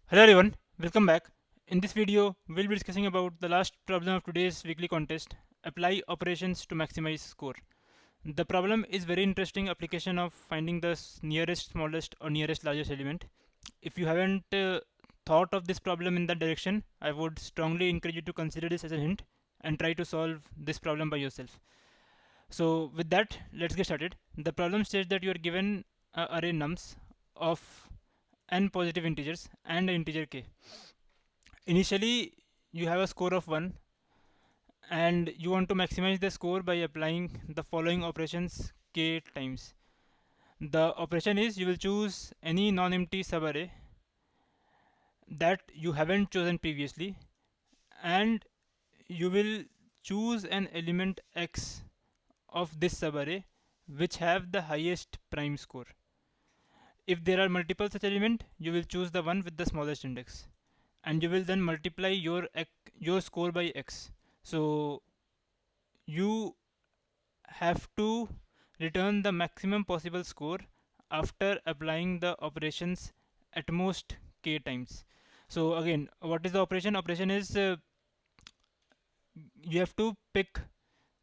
Hello everyone, welcome back. In this video, we'll be discussing about the last problem of today's weekly contest, apply operations to maximize score. The problem is very interesting application of finding the nearest smallest or nearest largest element. If you haven't thought of this problem in that direction, I would strongly encourage you to consider this as a hint and try to solve this problem by yourself. So with that, let's get started. The problem states that you are given a array nums of n positive integers and an integer k. Initially, you have a score of 1 and you want to maximize the score by applying the following operations k times. The operation is you will choose any non-empty subarray that you haven't chosen previously, and you will choose an element x of this subarray which have the highest prime score. If there are multiple such elements, you will choose the one with the smallest index, and you will then multiply your score by x. So you have to return the maximum possible score after applying the operations at most k times. So again, what is the operation? Operation is you have to pick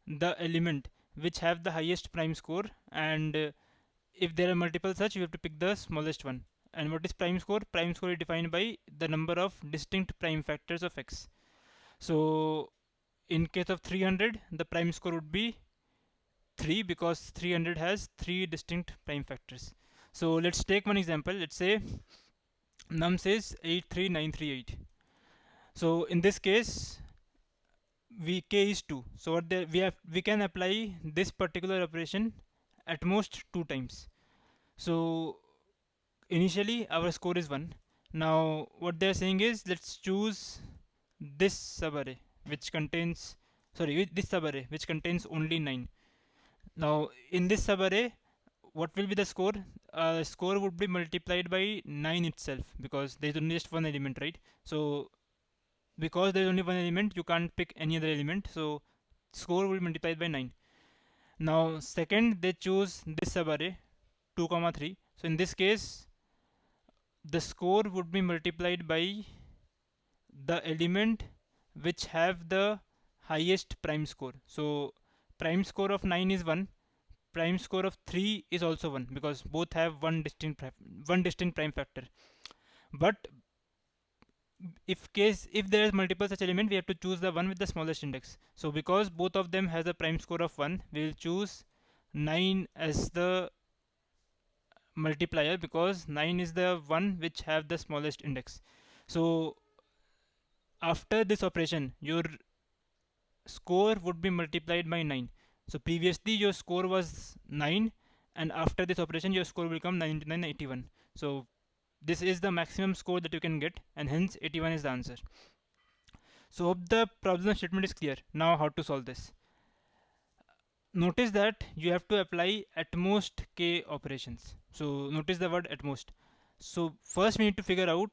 the element which have the highest prime score, and if there are multiple such, you have to pick the smallest one. And what is prime score? Prime score is defined by the number of distinct prime factors of x. So in case of 300, the prime score would be 3 because 300 has 3 distinct prime factors. So let's take one example. Let's say num says 83938. So in this case, k is 2. So what we can apply this particular operation at most 2 times. So initially our score is 1. Now what they are saying is, let's choose this subarray which contains this subarray which contains only 9. Now in this subarray, what will be the score? Score would be multiplied by 9 itself, because there is only just one element, right? So because there is only one element, you can't pick any other element, so score will be multiplied by 9. Now second, they choose this subarray 2 comma 3. So in this case, the score would be multiplied by the element which have the highest prime score. So prime score of 9 is 1, prime score of 3 is also 1, because both have one distinct prime factor. But if there is multiple such element, we have to choose the one with the smallest index. So because both of them has a prime score of 1, we will choose 9 as the multiplier, because 9 is the one which have the smallest index. So after this operation, your score would be multiplied by 9. So previously your score was 9, and after this operation your score will become 9981. So this is the maximum score that you can get, and hence 81 is the answer. So hope the problem statement is clear. Now how to solve this? Notice that you have to apply at most k operations. So notice the word at most. So first we need to figure out,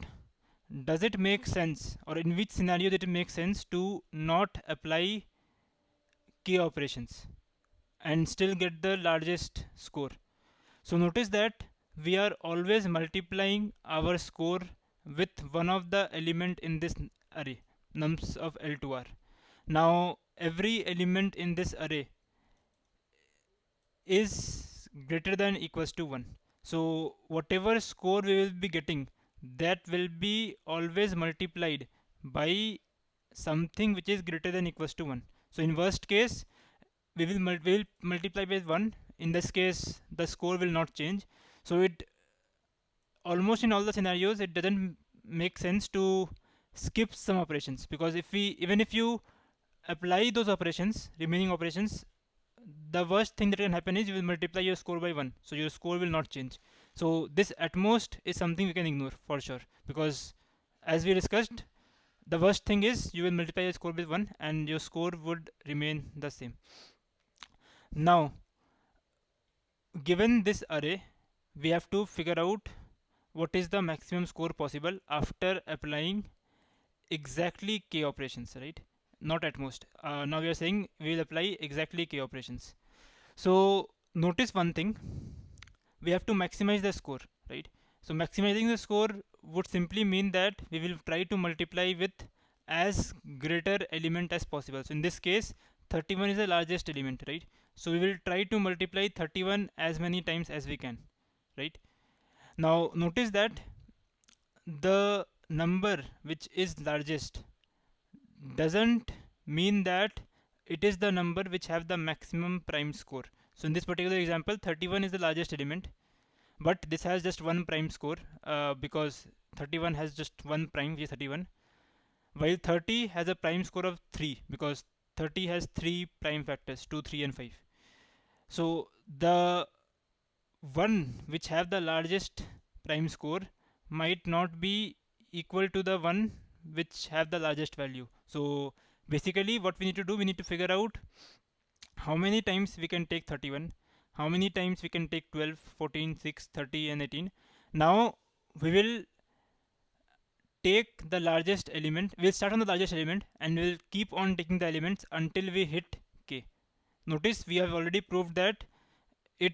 does it make sense, or in which scenario did it make sense to not apply k operations and still get the largest score. So notice that we are always multiplying our score with one of the element in this array, nums of L to R. Now every element in this array is greater than equals to 1. So whatever score we will be getting, that will be always multiplied by something which is greater than equals to 1. So in worst case, we will multiply by 1. In this case, the score will not change. So it almost in all the scenarios, it doesn't make sense to skip some operations, because even if you apply those operations, remaining operations, the worst thing that can happen is you will multiply your score by 1, so your score will not change. So this at most is something we can ignore for sure, because as we discussed, the worst thing is you will multiply your score by 1 and your score would remain the same. Now given this array, we have to figure out what is the maximum score possible after applying exactly k operations, right? Not at most. Now we are saying we will apply exactly k operations. So notice one thing, we have to maximize the score, right? So maximizing the score would simply mean that we will try to multiply with as greater element as possible. So in this case 31 is the largest element, right? So we will try to multiply 31 as many times as we can, right? Now notice that the number which is largest doesn't mean that it is the number which have the maximum prime score. So in this particular example 31 is the largest element, but this has just one prime score, because 31 has just one prime, which is 31, while 30 has a prime score of 3 because 30 has 3 prime factors, 2, 3 and 5. So the one which have the largest prime score might not be equal to the one which have the largest value. So basically what we need to do, we need to figure out how many times we can take 31, how many times we can take 12, 14, 6, 30 and 18. Now we will take the largest element, we'll start on the largest element and we'll keep on taking the elements until we hit k. Notice we have already proved that it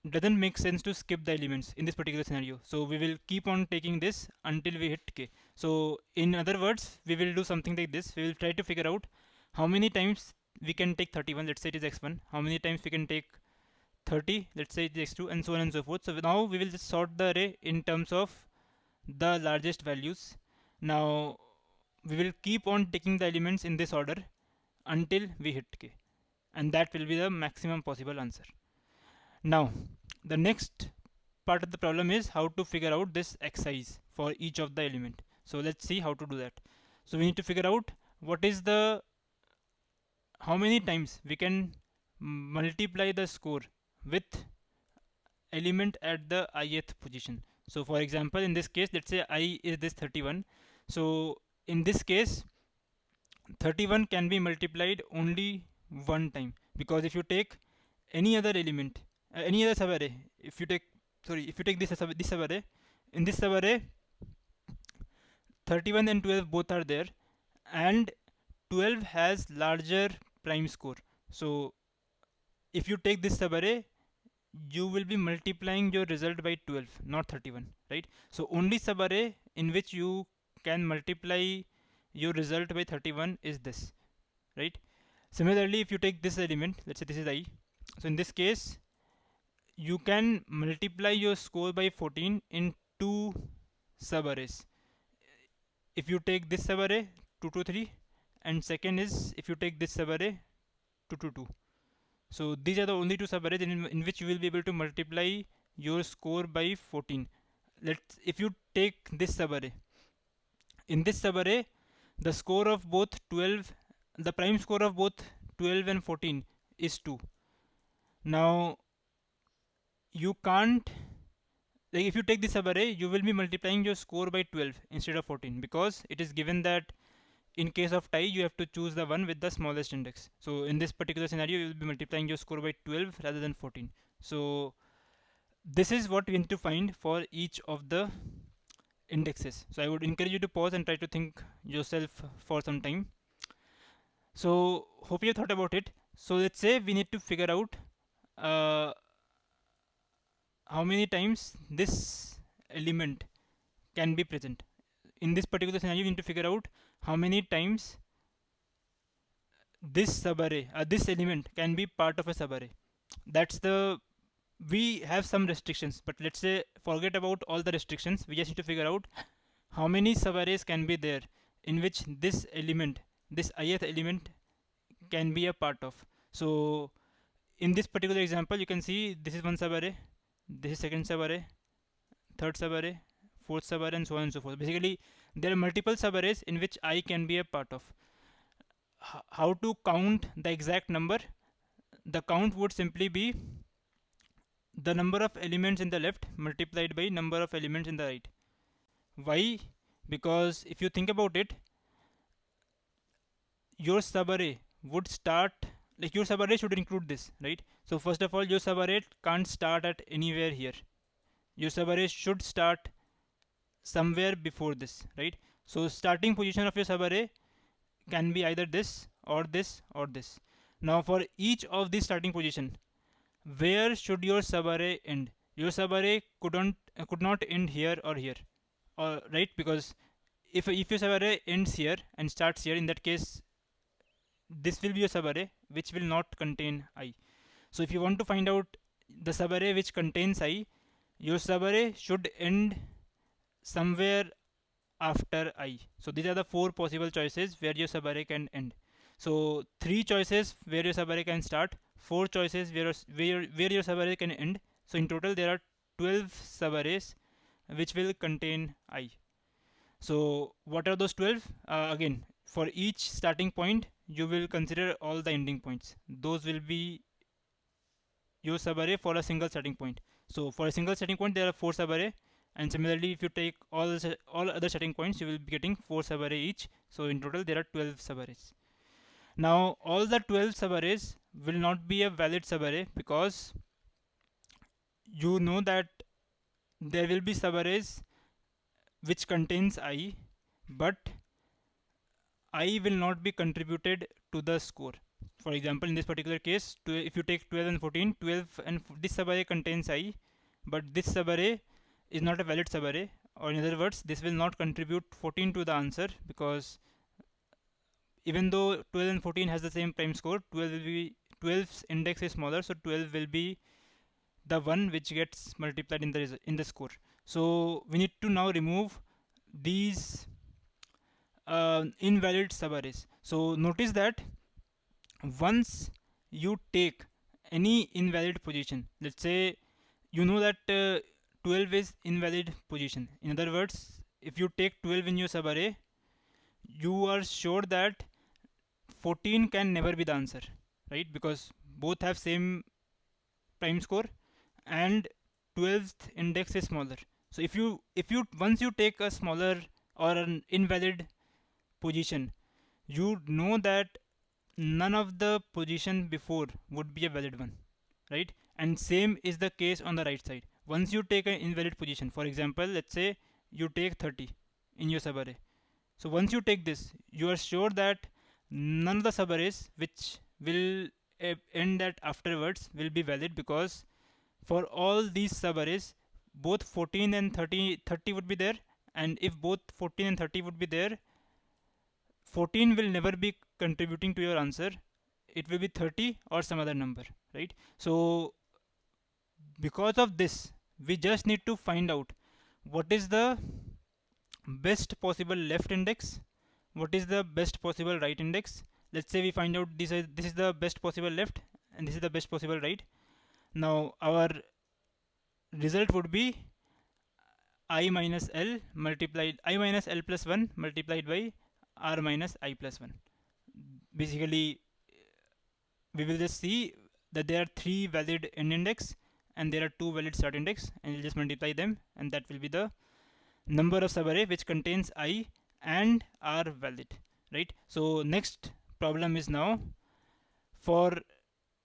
doesn't make sense to skip the elements in this particular scenario. So we will keep on taking this until we hit k. So in other words, we will do something like this. We will try to figure out how many times we can take 31, let's say it is x1, how many times we can take 30, let's say it is x2, and so on and so forth. So now we will just sort the array in terms of the largest values. Now we will keep on taking the elements in this order until we hit k, and that will be the maximum possible answer. Now the next part of the problem is how to figure out this x size for each of the element. So let's see how to do that. So we need to figure out what is the how many times we can multiply the score with element at the ith position. So for example, in this case, let's say I is this 31. So in this case 31 can be multiplied only one time, because if you take any other element, any other subarray, if you take this subarray, in this subarray 31 and 12 both are there, and 12 has larger prime score. So if you take this subarray, you will be multiplying your result by 12, not 31, right? So only subarray in which you can multiply your result by 31 is this, right? Similarly, if you take this element, let's say this is I, so in this case you can multiply your score by 14 in two subarrays. If you take this subarray 2 to 3, and second is if you take this subarray 2 to 2. So these are the only two subarrays in which you will be able to multiply your score by 14. If you take this subarray, in this subarray the score of both 12, the prime score of both 12 and 14 is 2. Now you can't, like if you take this subarray, you will be multiplying your score by 12 instead of 14, because it is given that in case of tie you have to choose the one with the smallest index. So in this particular scenario you will be multiplying your score by 12 rather than 14. So this is what we need to find for each of the indexes. So I would encourage you to pause and try to think yourself for some time. So hope you thought about it. So let's say we need to figure out how many times this element can be present. In this particular scenario we need to figure out how many times this subarray, this element can be part of a subarray. That's the, we have some restrictions, but let's say forget about all the restrictions. We just need to figure out how many subarrays can be there in which this element, this ith element can be a part of. So in this particular example you can see this is one subarray, this is second subarray, third subarray, fourth subarray, and so on and so forth. Basically there are multiple subarrays in which I can be a part of. How to count the exact number? The count would simply be the number of elements in the left multiplied by number of elements in the right. Why? Because if you think about it, your subarray would start, like your subarray should include this, right? So first of all, your subarray can't start at anywhere here. Your subarray should start somewhere before this, right? So starting position of your subarray can be either this or this or this. Now for each of these starting position, where should your subarray end? Your subarray could not end here or here. right? Because if your subarray ends here and starts here, in that case this will be a subarray which will not contain I. So if you want to find out the subarray which contains I, your subarray should end somewhere after I. So these are the four possible choices where your subarray can end. So three choices where your subarray can start, four choices where your subarray can end. So in total there are 12 subarrays which will contain I. So what are those 12? Again, for each starting point you will consider all the ending points. Those will be your subarray for a single starting point. So for a single starting point there are 4 subarray, and similarly if you take all other starting points you will be getting 4 subarray each. So in total there are 12 subarrays. Now all the 12 subarrays will not be a valid subarray, because you know that there will be subarrays which contains I, but I will not be contributed to the score. For example, in this particular case, if you take 12 and 14, 12 and this subarray contains I, but this subarray is not a valid subarray, or in other words, this will not contribute 14 to the answer, because even though 12 and 14 has the same prime score, 12 will be 12's index is smaller, so 12 will be the one which gets multiplied in the score. So we need to now remove these invalid subarrays. So notice that once you take any invalid position, let's say you know that 12 is invalid position. In other words, if you take 12 in your subarray, you are sure that 14 can never be the answer, right? Because both have same prime score and 12th index is smaller. So if you once you take a smaller or an invalid position, you know that none of the position before would be a valid one, right? And same is the case on the right side. Once you take an invalid position, for example, let's say you take 30 in your subarray. So once you take this, you are sure that none of the subarrays which will end at afterwards will be valid, because for all these subarrays both 14 and 30 would be there, and if both 14 and 30 would be there, 14 will never be contributing to your answer. It will be 30 or some other number, right? So because of this, we just need to find out what is the best possible left index, what is the best possible right index. Let's say we find out this is the best possible left and this is the best possible right. Now our result would be I minus L multiplied I minus L plus 1 multiplied by R minus I plus 1. Basically we will just see that there are 3 valid end index and there are 2 valid start index, and we'll just multiply them, and that will be the number of subarray which contains I and are valid, right? So next problem is now, for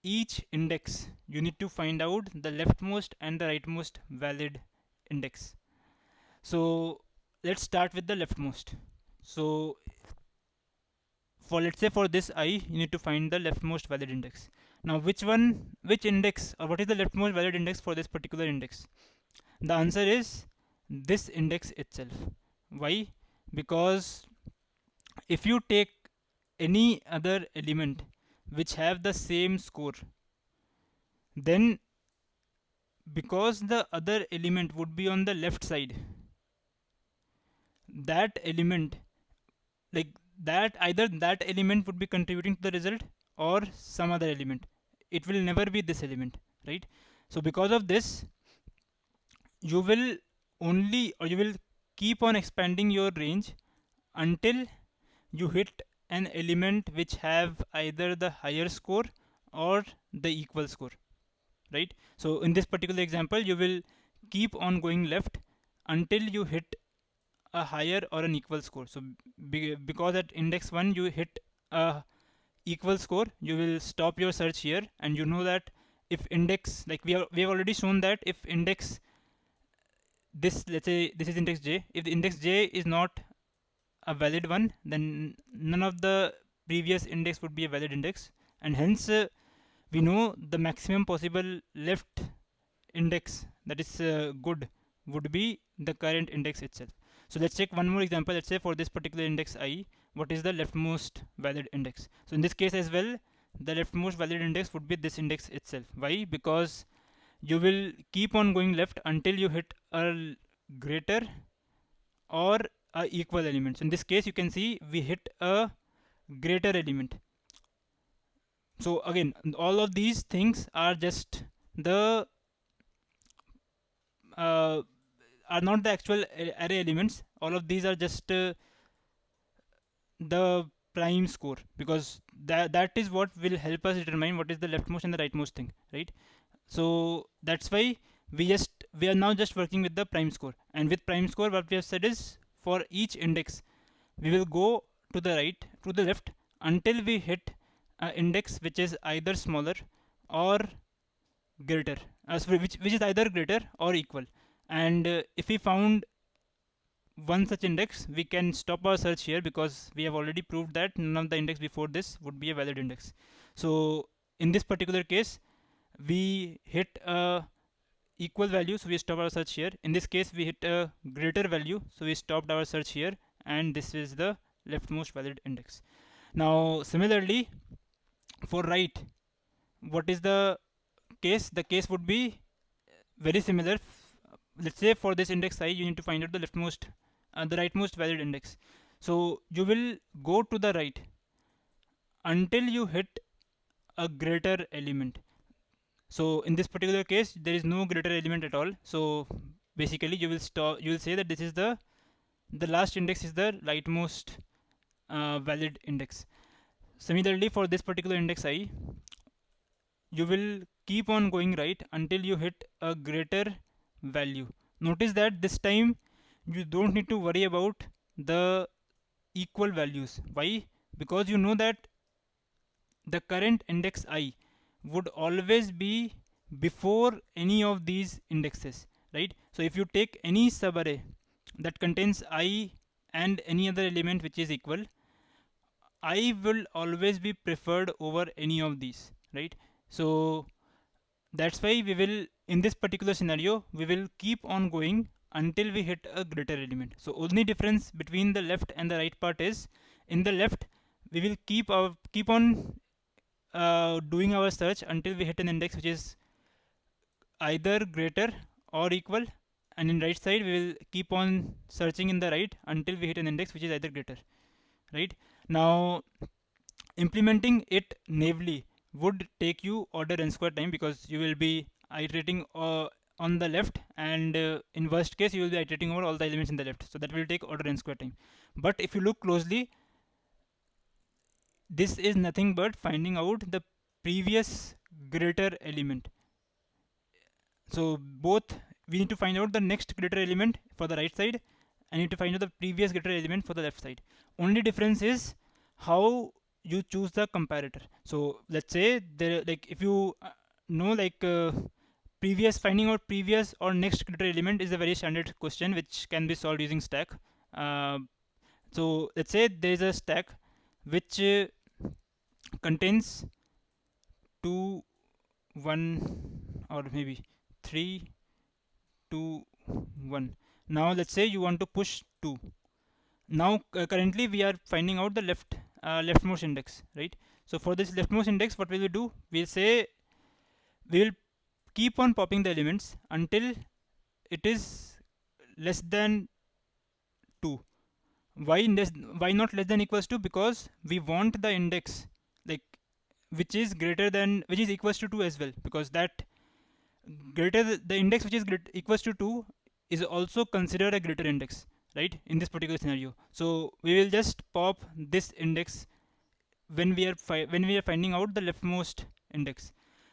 each index you need to find out the leftmost and the rightmost valid index. So let's start with the leftmost. So for, let's say, for this I, you need to find the leftmost valid index. Now which index, or what is the leftmost valid index for this particular index? The answer is this index itself. Why? Because if you take any other element which have the same score, then because the other element would be on the left side, that element, like that, either that element would be contributing to the result or some other element. It will never be this element, right? So because of this, you will keep on expanding your range until you hit an element which have either the higher score or the equal score, right? So in this particular example, you will keep on going left until you hit a higher or an equal score. So because at index 1 you hit a equal score, you will stop your search here, and you know that if index, like we have already shown that if index, this, let's say this is index j, if the index j is not a valid one, then none of the previous index would be a valid index, and hence we know the maximum possible left index that is good would be the current index itself. So let's take one more example. Let's say for this particular index I, what is the leftmost valid index? So in this case as well, the leftmost valid index would be this index itself. Why? Because you will keep on going left until you hit a greater or a equal element. So in this case, you can see we hit a greater element. So again, all of these things are just the uh, are not the actual array elements. All of these are just the prime score, because that is what will help us determine what is the leftmost and the rightmost thing, right? So that's why we are now just working with the prime score, and with prime score what we have said is for each index we will go to the right, to the left, until we hit an index which is either smaller or greater, which is either greater or equal. And if we found one such index, we can stop our search here, because we have already proved that none of the index before this would be a valid index. So in this particular case, we hit a equal value, so we stop our search here. In this case, we hit a greater value, so we stopped our search here, and this is the leftmost valid index. Now similarly, for right, what is the case? The case would be very similar. Let's say for this index I, you need to find out the leftmost, the rightmost valid index. So you will go to the right until you hit a greater element. So in this particular case, there is no greater element at all. So basically, you will stop. You will say that this is the last index is the rightmost valid index. Similarly, for this particular index I, you will keep on going right until you hit a greater value. Notice that this time you don't need to worry about the equal values. Why? Because you know that the current index I would always be before any of these indexes, right? So if you take any subarray that contains I and any other element which is equal, I will always be preferred over any of these, right? So that's why we will, in this particular scenario, we will keep on going until we hit a greater element. So only difference between the left and the right part is, in the left we will keep on doing our search until we hit an index which is either greater or equal, and in right side we will keep on searching in the right until we hit an index which is either greater, right? Now implementing it naively would take you order n square time, because you will be iterating on the left, and in worst case you will be iterating over all the elements in the left, so that will take order n square time. But if you look closely, this is nothing but finding out the previous greater element. So both, we need to find out the next greater element for the right side, and need to find out the previous greater element for the left side. Only difference is how you choose the comparator. So let's say there, like if you know, like previous, finding out previous or next greater element is a very standard question which can be solved using stack. So let's say there is a stack which contains 2 1 or maybe 3 2 1. Now let's say you want to push 2. Now currently we are finding out the leftmost index, right? So for this leftmost index, what will we do? We'll say we will keep on popping the elements until it is less than 2. Why not less than equals to? Because we want the index like which is greater than, which is equals to 2 as well, because that the index which is equals to 2 is also considered a greater index, right, in this particular scenario. So we will just pop this index when we are finding out the leftmost index.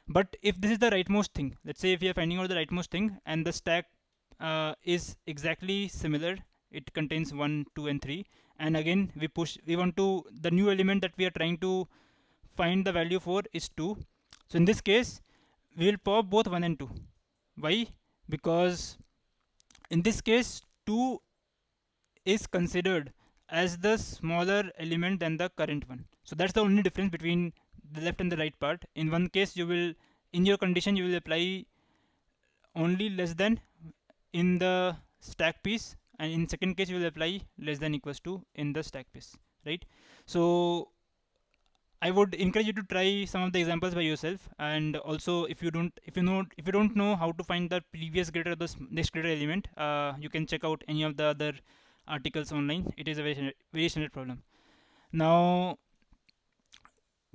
But if this is the rightmost thing, let's say if we are finding out the rightmost thing and the stack is exactly similar, it contains 1 2 and 3, and again we want to, the new element that we are trying to find the value for is 2. So in this case we will pop both 1 and 2. Why? Because in this case 2 is considered as the smaller element than the current one. So that's the only difference between the left and the right part. In one case you will, in your condition you will apply only less than in the stack piece, and in second case you will apply less than equals to in the stack base, right? So I would encourage you to try some of the examples by yourself, and also if you don't know how to find the previous greater or the next greater element, you can check out any of the other articles online. It is a very standard problem. Now,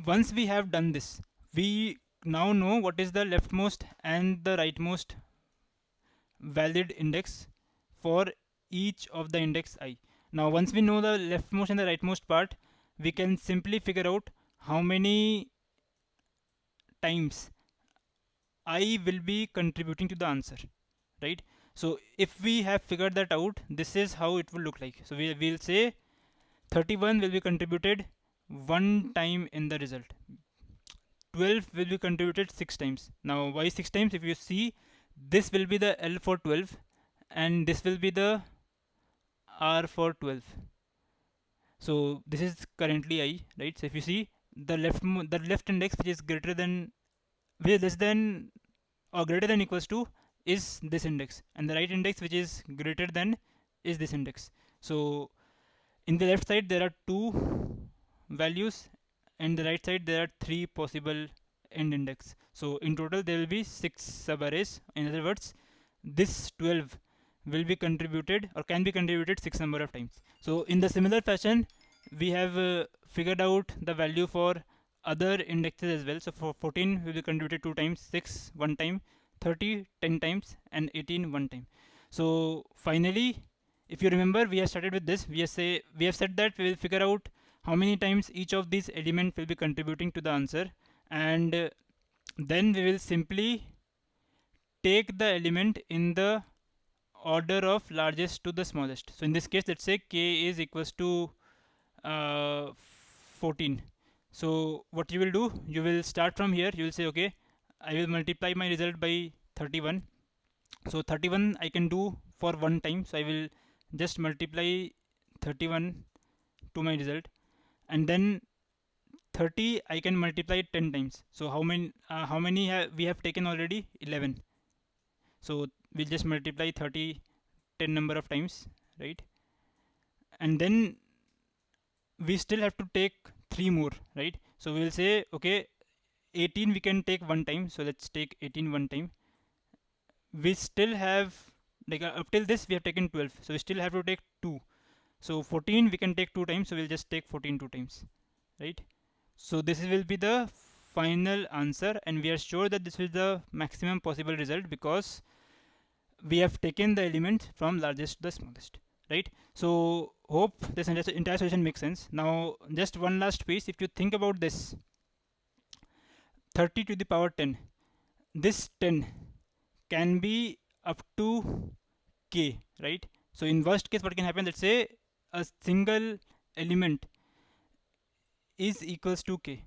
once we have done this, we now know what is the leftmost and the rightmost valid index for each of the index I. Now, once we know the leftmost and the rightmost part, we can simply figure out how many times I will be contributing to the answer, right? So if we have figured that out, this is how it will look like. So we will say 31 will be contributed one time in the result. 12 will be contributed 6 times. Now why 6 times? If you see, this will be the L for 12 and this will be the R for 12. So this is currently I, right? So if you see, the left index which is less than or greater than equals to is this index, and the right index which is greater than is this index. So in the left side there are two values, and the right side there are three possible end index. So in total there will be 6 subarrays. In other words, this 12 will be contributed or can be contributed 6 number of times. So in the similar fashion, we have figured out the value for other indexes as well. So for 14 will be contributed 2 times, 6 1 time, 30 10 times, and 18 1 time. So finally, if you remember, we have started with this. We have said that we will figure out how many times each of these elements will be contributing to the answer, and then we will simply take the element in the order of largest to the smallest. So in this case, let's say k is equals to 14. So what you will do, you will start from here. You will say, okay, I will multiply my result by 31. So 31 I can do for one time. So I will just multiply 31 to my result, and then 30 I can multiply 10 times. So how many we have taken already? 11. So we'll just multiply 30 10 number of times, right? And then we still have to take 3 more, right? So we'll say, okay, 18 we can take one time. So let's take 18 one time. We still have, like, up till this we have taken 12, so we still have to take 2. So 14 we can take 2 times, so we'll just take 14 2 times, right? So this will be the final answer, and we are sure that this is the maximum possible result because we have taken the element from largest to the smallest, right? So hope this entire solution makes sense. Now just one last piece. If you think about this, 30 to the power 10, this 10 can be up to k, right? So in worst case what can happen, let's say a single element is equals to k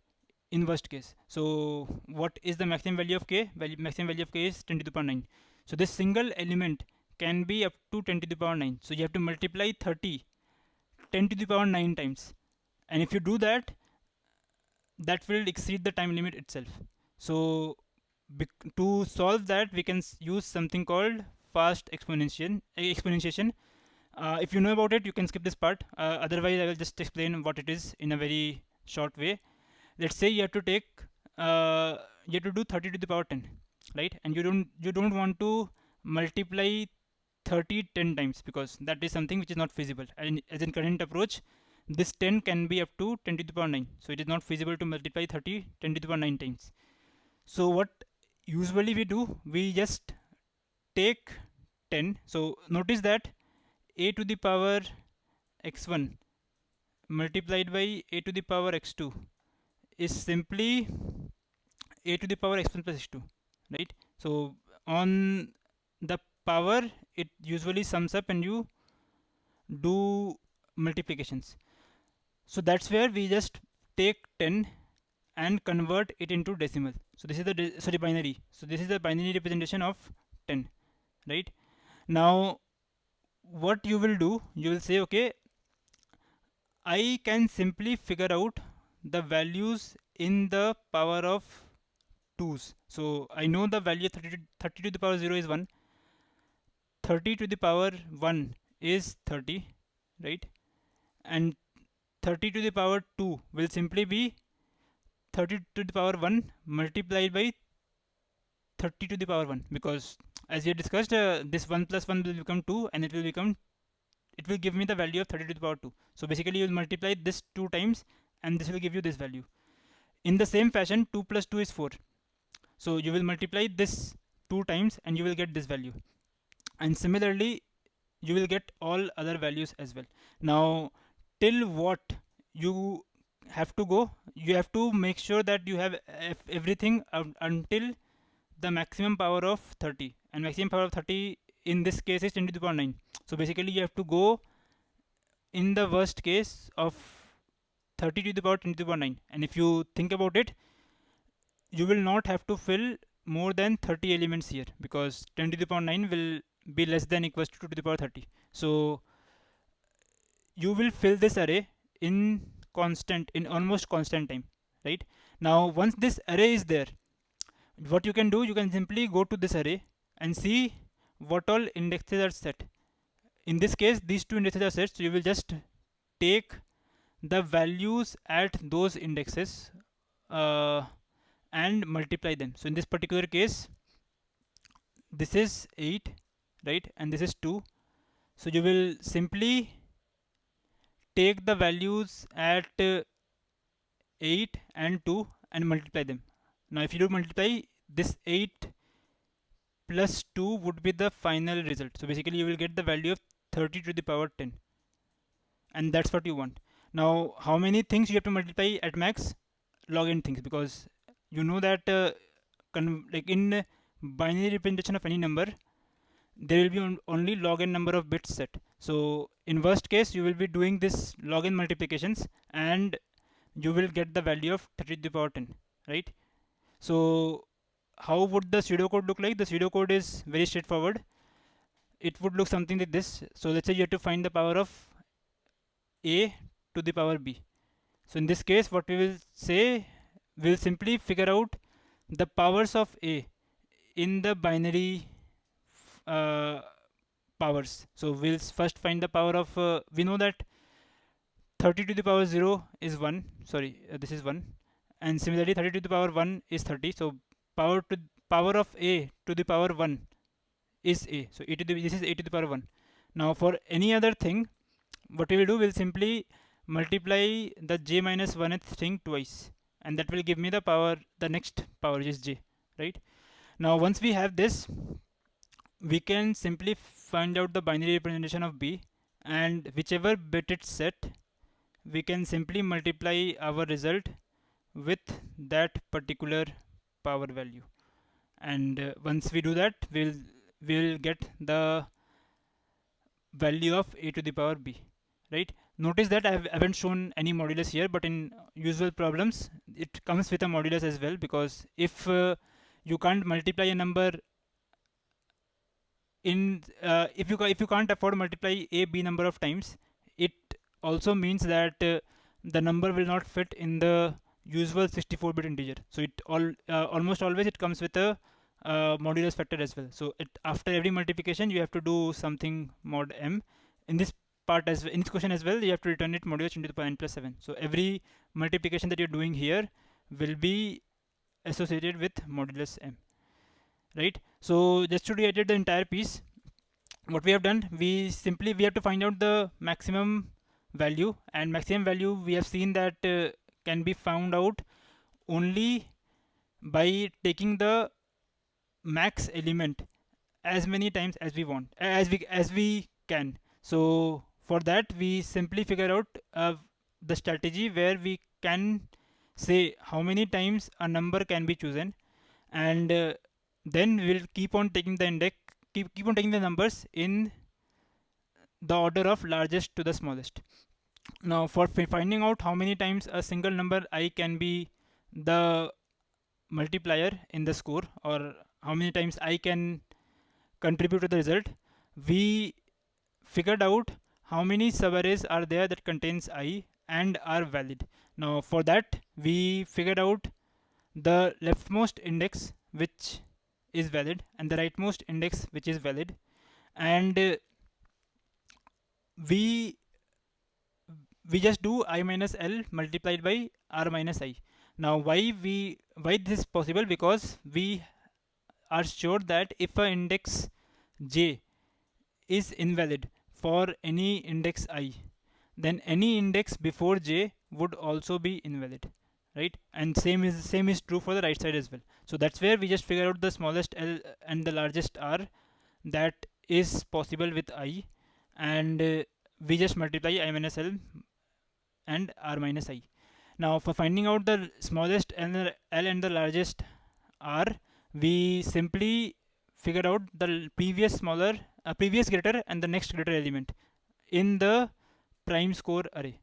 in worst case. So what is the maximum value of k? Maximum value of k is 10 to the power 9. So this single element can be up to 10 to the power 9. So you have to multiply 30 10 to the power 9 times, and if you do that, that will exceed the time limit itself. So to solve that, we can use something called fast exponentiation. If you know about it, you can skip this part. Otherwise I will just explain what it is in a very short way. Let's say you have to take you have to do 30 to the power 10, right? And you don't want to multiply 30 10 times because that is something which is not feasible. And as in current approach, this 10 can be up to 10 to the power 9, so it is not feasible to multiply 30 10 to the power 9 times. So what usually we do, we just take 10. So notice that a to the power x1 multiplied by a to the power x2 is simply a to the power x1 plus x2, right? So on the power, it usually sums up and you do multiplications. So that's where we just take 10 and convert it into decimal. So this is the binary. So this is the binary representation of 10, right? Now what you will do, you will say, okay, I can simply figure out the values in the power of 2's. So I know the value 30 to the power 0 is 1, 30 to the power 1 is 30, right? And 30 to the power 2 will simply be 30 to the power 1 multiplied by 30 to the power 1, because as we discussed, this 1 plus 1 will become 2, and it will give me the value of 30 to the power 2. So basically you will multiply this 2 times, and this will give you this value. In the same fashion, 2 plus 2 is 4. So you will multiply this 2 times and you will get this value. And similarly, you will get all other values as well. Now, till what you have to go, you have to make sure that you have everything until the maximum power of 30. And maximum power of 30 in this case is 10 to the power 9. So basically you have to go in the worst case of 30 to the power 10 to the power 9. And if you think about it, you will not have to fill more than 30 elements here, because 10 to the power 9 will be less than equals to 2 to the power 30. So you will fill this array in almost constant time, right? Now once this array is there, what you can do, you can simply go to this array and see what all indexes are set. In this case, these two indexes are set, so you will just take the values at those indexes and multiply them. So in this particular case, this is 8, right, and this is 2. So you will simply take the values at 8 and 2 and multiply them. Now if you do multiply, this 8 plus 2 would be the final result. So basically you will get the value of 30 to the power 10, and that's what you want. Now how many things you have to multiply at max? Log n things, because you know that like in binary representation of any number, there will be only log n number of bits set. So in worst case, you will be doing this log n multiplications, and you will get the value of 30 to the power 10, right? So how would the pseudocode look like? The pseudocode is very straightforward. It would look something like this. So let's say you have to find the power of a to the power b. So in this case, what we will say, we'll simply figure out the powers of a in the binary powers. So we'll first find the power of, we know that 30 to the power 0 is 1. Sorry, this is 1. And similarly, 30 to the power 1 is 30. So power of a to the power 1 is a. So this is a to the power 1. Now for any other thing, what we will do, we'll simply multiply the j minus 1th thing twice, and that will give me the next power, which is j, right? Now once we have this, we can simply find out the binary representation of b, and whichever bit it's set, we can simply multiply our result with that particular power value. And once we do that, we'll get the value of a to the power b, right? Notice that I haven't shown any modulus here, but in usual problems it comes with a modulus as well, because if you can't multiply a number if you can't afford to multiply a b number of times, it also means that the number will not fit in the usual 64-bit integer. So it almost always it comes with a modulus factor as well. So after every multiplication you have to do something mod m. In this question as well, you have to return it modulus 10 to the power n plus 7. So every multiplication that you're doing here will be associated with modulus m, right? So just to reiterate the entire piece, what we have done, we have to find out the maximum value, and maximum value we have seen that can be found out only by taking the max element as many times as we want, as we can. So for that, we simply figure out the strategy where we can say how many times a number can be chosen, and then we'll keep on taking the numbers in the order of largest to the smallest. Now for finding out how many times a single number I can be the multiplier in the score, or how many times I can contribute to the result, we figured out how many subarrays are there that contains I and are valid. Now for that, we figured out the leftmost index which is valid and the rightmost index which is valid, and we just do I minus L multiplied by R minus I. Now why this is possible? Because we are sure that if a index j is invalid for any index I, then any index before j would also be invalid, right? And same is true for the right side as well. So that's where we just figure out the smallest L and the largest R that is possible with I, and we just multiply I minus L and R minus I. Now for finding out the smallest L and the largest R, we simply figure out the previous greater and the next greater element in the prime score array.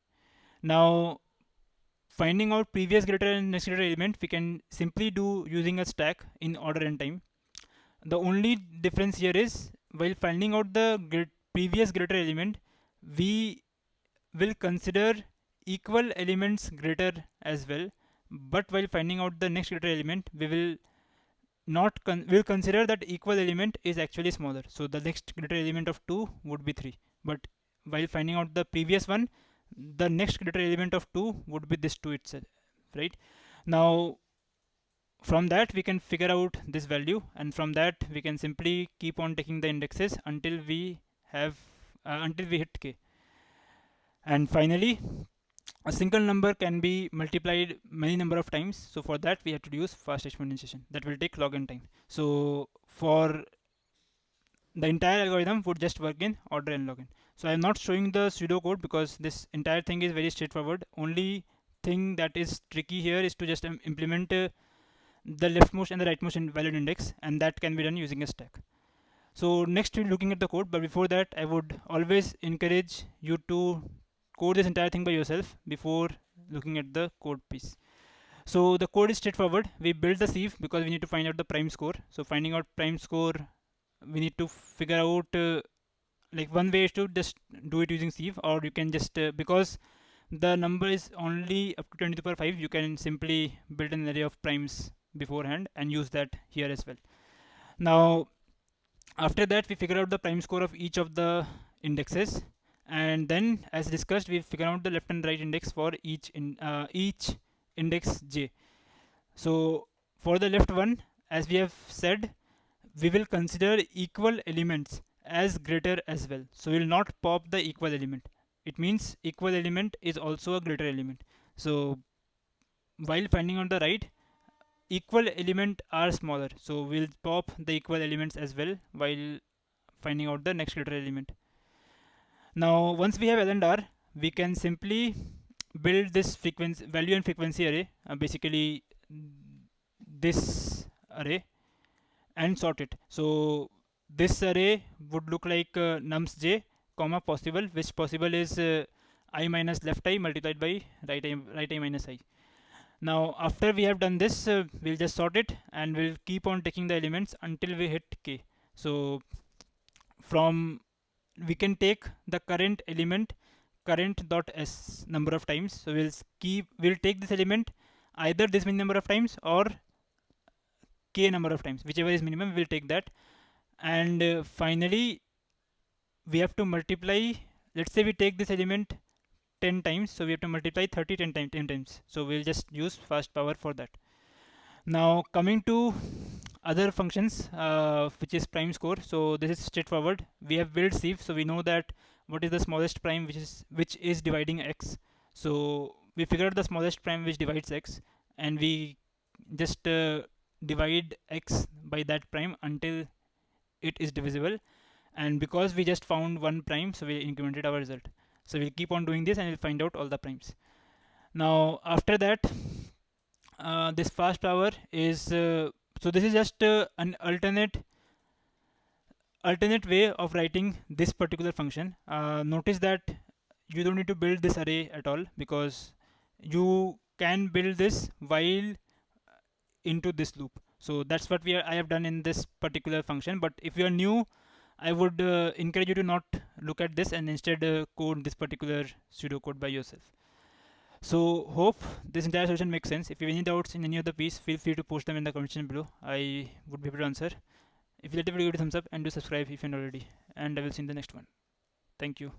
Now finding out previous greater and next greater element, we can simply do using a stack in order and time. The only difference here is, while finding out the previous greater element, we will consider equal elements greater as well, but while finding out the next greater element, we will not will consider that equal element is actually smaller. So the next greater element of 2 would be 3, but while finding out the previous one, the next greater element of 2 would be this 2 itself, right? Now from that we can figure out this value, and from that we can simply keep on taking the indexes until we have until we hit k. And finally, a single number can be multiplied many number of times. So for that we have to use fast exponentiation. That will take log n time. So for the entire algorithm would just work in order n log n. So I am not showing the pseudo code because this entire thing is very straightforward. Only thing that is tricky here is to just implement the leftmost and the rightmost valid index, and that can be done using a stack. So next we're looking at the code, but before that I would always encourage you to code this entire thing by yourself before looking at the code piece. So the code is straightforward. We build the sieve because we need to find out the prime score. So finding out prime score, we need to figure out like one way is to just do it using sieve, or you can just because the number is only up to 20 to the power 5, you can simply build an array of primes beforehand and use that here as well. Now after that we figure out the prime score of each of the indexes, and then as discussed we figure out the left and right index for each index j. So for the left one, as we have said, we will consider equal elements as greater as well. So we will not pop the equal element. It means equal element is also a greater element. So while finding out the right, equal element are smaller, so we'll pop the equal elements as well while finding out the next greater element. Now once we have L and R, we can simply build this frequency value and frequency array, basically this array, and sort it. So this array would look like nums j comma possible, which possible is I minus left I multiplied by right I minus I. Now after we have done this, we'll just sort it and we'll keep on taking the elements until we hit k. So from we can take the current element current dot s number of times. So we'll take this element either this many number of times or k number of times, whichever is minimum we'll take that. And finally we have to multiply. Let's say we take this element 10 times, so we have to multiply 30 10 times. So we'll just use fast power for that. Now coming to other functions, which is prime score. So this is straightforward. We have built sieve, so we know that what is the smallest prime which is dividing x. So we figure out the smallest prime which divides x, and we just divide x by that prime until it is divisible. And because we just found one prime, so we incremented our result. So we'll keep on doing this and we'll find out all the primes. Now after that, this fast power is so this is just an alternate way of writing this particular function. Notice that you don't need to build this array at all, because you can build this while into this loop. So that's what I have done in this particular function. But if you are new, I would encourage you to not look at this and instead code this particular pseudo code by yourself. So hope this entire solution makes sense. If you have any doubts in any of the piece, feel free to post them in the comment section below. I would be able to answer. If you like the video, give it a thumbs up and do subscribe if you're not already. And I will see you in the next one. Thank you.